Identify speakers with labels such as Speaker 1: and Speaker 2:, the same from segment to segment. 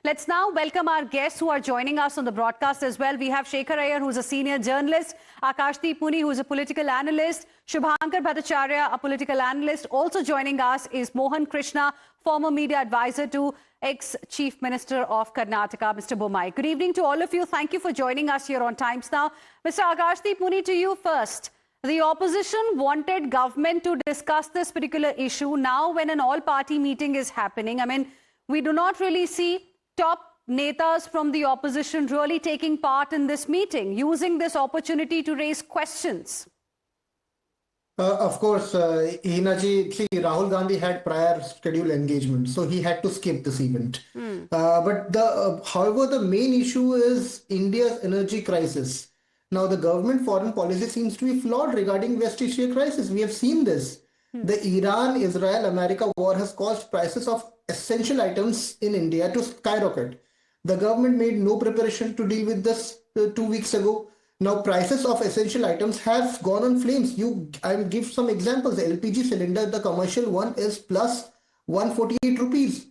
Speaker 1: Let's now welcome our guests who are joining us on the broadcast as well. We have Shekhar Iyer, who's a senior journalist, Akashdeep Muni, who's a political analyst, Shubhankar Bhattacharya, a political analyst. Also joining us is Mohan Krishna, former media advisor to ex-Chief Minister of Karnataka, Mr. Bommai. Good evening to all of you. Thank you for joining us here on Times Now. Mr. Akashdeep Muni, to you first. The opposition wanted government to discuss this particular issue now when an all-party meeting is happening. I mean, we do not really see top netas from the opposition really taking part in this meeting, using this opportunity to raise questions.
Speaker 2: Of course, Hinaji, see, Rahul Gandhi had prior scheduled engagement, so he had to skip this event. However, the main issue is India's energy crisis. Now, the government foreign policy seems to be flawed regarding West Asia crisis. We have seen this. The Iran-Israel-America war has caused prices of essential items in India to skyrocket. The government made no preparation to deal with this 2 weeks ago. Now, prices of essential items have gone on flames. I will give some examples. The LPG cylinder, the commercial one, is plus 148 rupees.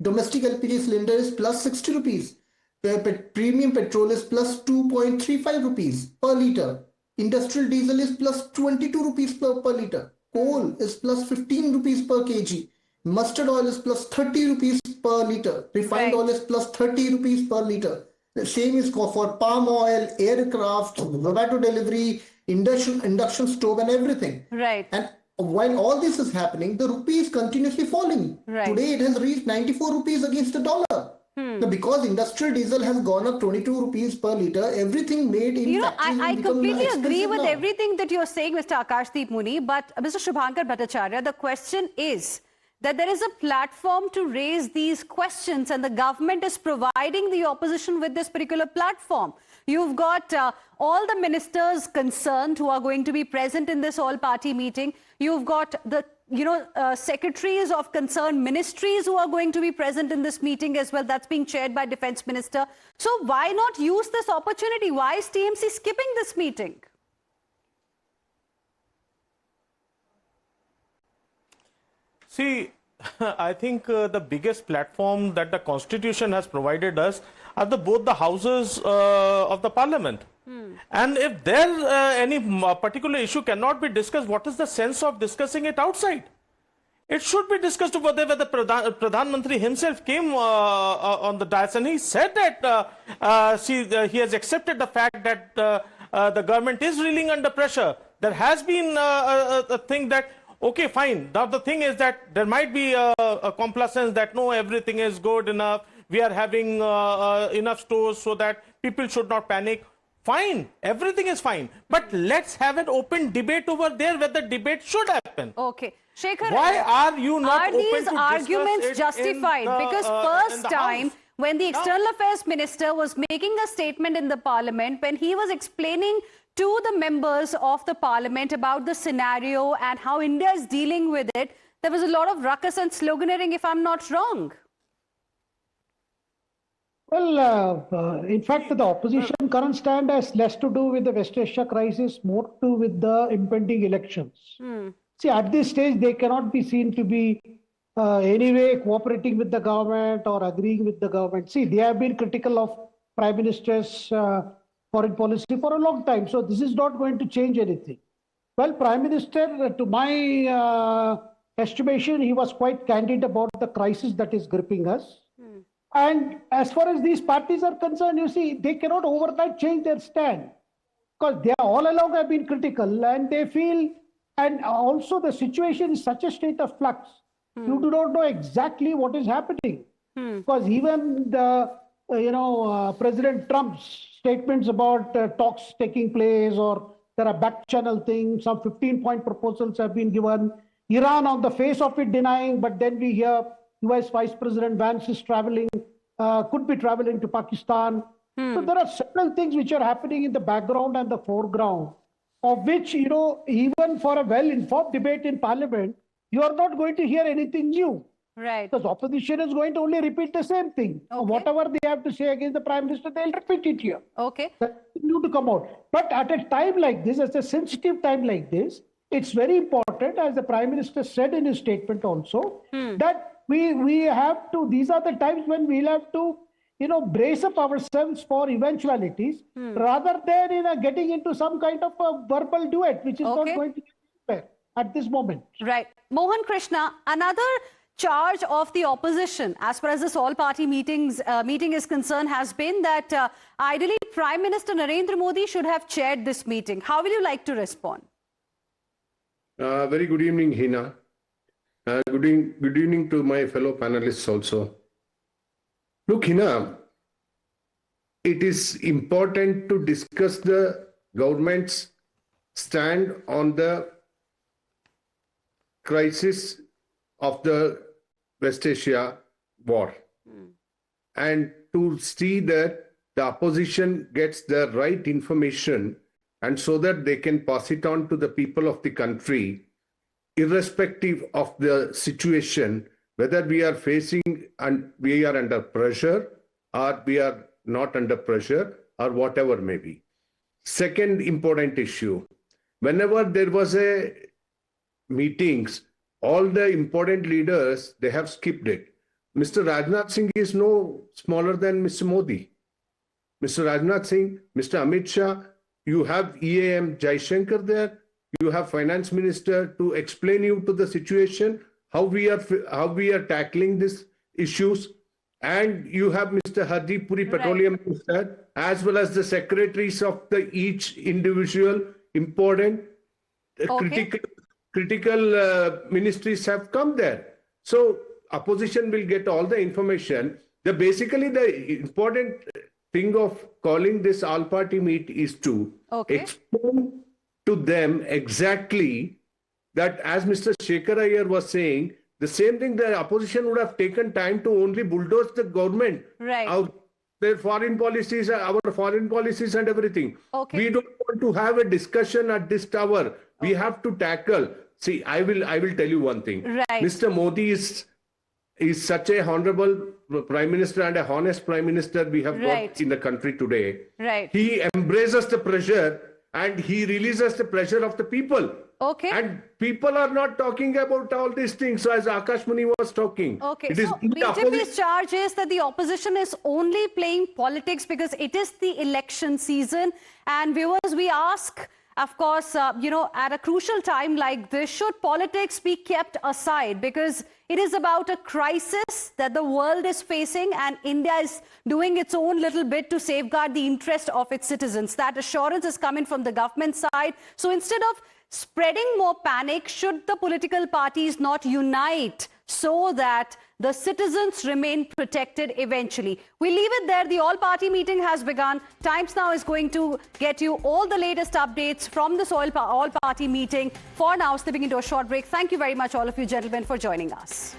Speaker 2: Domestic LPG cylinder is plus 60 rupees. Premium petrol is plus 2.35 rupees per litre. Industrial diesel is plus 22 rupees per litre. Coal is plus 15 rupees per kg. Mustard oil is plus 30 rupees per litre. Refined oil is plus 30 rupees per litre. The same is for palm oil, aircraft, Zomato delivery, induction stove and everything.
Speaker 1: Right.
Speaker 2: And while all this is happening, the rupee is continuously falling.
Speaker 1: Right.
Speaker 2: Today it has reached 94 rupees against the dollar. Now, because industrial diesel has gone up 22 rupees per litre, everything made in factories
Speaker 1: I completely agree with
Speaker 2: now.
Speaker 1: everything that you're saying, Mr. Akashdeep Muni, but Mr. Shubhankar Bhattacharya, the question is that there is a platform to raise these questions and the government is providing the opposition with this particular platform. You've got all the ministers concerned who are going to be present in this all-party meeting. You've got the secretaries of concerned ministries who are going to be present in this meeting as well. That's being chaired by Defence Minister. So why not use this opportunity? Why is TMC skipping this meeting?
Speaker 3: See, I think the biggest platform that the Constitution has provided us are both the houses of the Parliament. And if there any particular issue cannot be discussed, what is the sense of discussing it outside? It should be discussed over there where the Pradhan Mantri himself came on the dais and he said that he has accepted the fact that the government is reeling under pressure. There has been a thing that, okay, fine. Now the thing is that there might be a complacence that no, everything is good enough. We are having enough stores so that people should not panic. Fine, everything is fine. But let's have an open debate over there where the debate should happen.
Speaker 1: Okay. Shekhar,
Speaker 3: why are you not open to
Speaker 1: these arguments justified? Because first time when the External Affairs Minister was making a statement in the Parliament, when he was explaining to the members of the Parliament about the scenario and how India is dealing with it, there was a lot of ruckus and sloganeering, if I'm not wrong.
Speaker 4: Well, in fact, the opposition current stand has less to do with the West Asia crisis, more to do with the impending elections. See, at this stage, they cannot be seen to be anyway cooperating with the government or agreeing with the government. See, they have been critical of Prime Minister's foreign policy for a long time. So this is not going to change anything. Well, Prime Minister, to my estimation, he was quite candid about the crisis that is gripping us. And as far as these parties are concerned, you see, they cannot overnight change their stand because they all along have been critical and they feel, and also the situation is such a state of flux. You do not know exactly what is happening because even the, President Trump's statements about talks taking place or there are back channel things, some 15-point proposals have been given. Iran on the face of it denying, but then we hear US Vice President Vance is could be traveling to Pakistan. So there are several things which are happening in the background and the foreground, of which, even for a well-informed debate in Parliament, you are not going to hear anything new.
Speaker 1: Right.
Speaker 4: Because opposition is going to only repeat the same thing.
Speaker 1: Okay.
Speaker 4: Whatever they have to say against the Prime Minister, they'll repeat it here.
Speaker 1: Okay.
Speaker 4: That's new to come out. But at a time like this, at a sensitive time like this, it's very important, as the Prime Minister said in his statement also, that we have to, these are the times when we'll have to brace up ourselves for eventualities rather than getting into some kind of a verbal duet, which is not going to get anywhere at this moment.
Speaker 1: Right. Mohan Krishna, another charge of the opposition, as far as this all-party meeting is concerned, has been that ideally Prime Minister Narendra Modi should have chaired this meeting. How will you like to respond?
Speaker 5: Very good evening, Hina. Good evening to my fellow panelists also. Look, Hina, it is important to discuss the government's stand on the crisis of the West Asia war and to see that the opposition gets the right information and so that they can pass it on to the people of the country, irrespective of the situation, whether we are facing and we are under pressure or we are not under pressure or whatever may be. Second important issue, whenever there was a meetings, all the important leaders, they have skipped it. Mr. Rajnath Singh is no smaller than Mr. Modi. Mr. Rajnath Singh, Mr. Amit Shah, you have EAM Jaishankar there, you have Finance Minister to explain you to the situation, how we are tackling these issues, and you have Mr. Hardeep Puri, Petroleum Minister, as well as the secretaries of the each individual important critical ministries have come there. So opposition will get all the information. Basically the important thing of calling this all-party meet is to explain to them exactly that, as Mr. Shekhar Iyer was saying, the same thing the opposition would have taken time to only bulldoze the government. Their foreign policies, our foreign policies and everything. We don't want to have a discussion at this tower. We have to tackle. See, I will tell you one thing. Mr. Modi is such a honorable Prime Minister and a honest Prime Minister we have got in the country today. He embraces the pressure and he releases the pressure of the people. And people are not talking about all these things. So as Akash Muni was talking.
Speaker 1: It is BJP's charge is that the opposition is only playing politics because it is the election season. And viewers, we ask, of course, at a crucial time like this, should politics be kept aside? Because it is about a crisis that the world is facing and India is doing its own little bit to safeguard the interest of its citizens. That assurance is coming from the government side. So instead of spreading more panic, should the political parties not unite so that the citizens remain protected eventually? We leave it there. The all-party meeting has begun. Times Now is going to get you all the latest updates from this all-party meeting. For now, slipping into a short break. Thank you very much, all of you gentlemen, for joining us.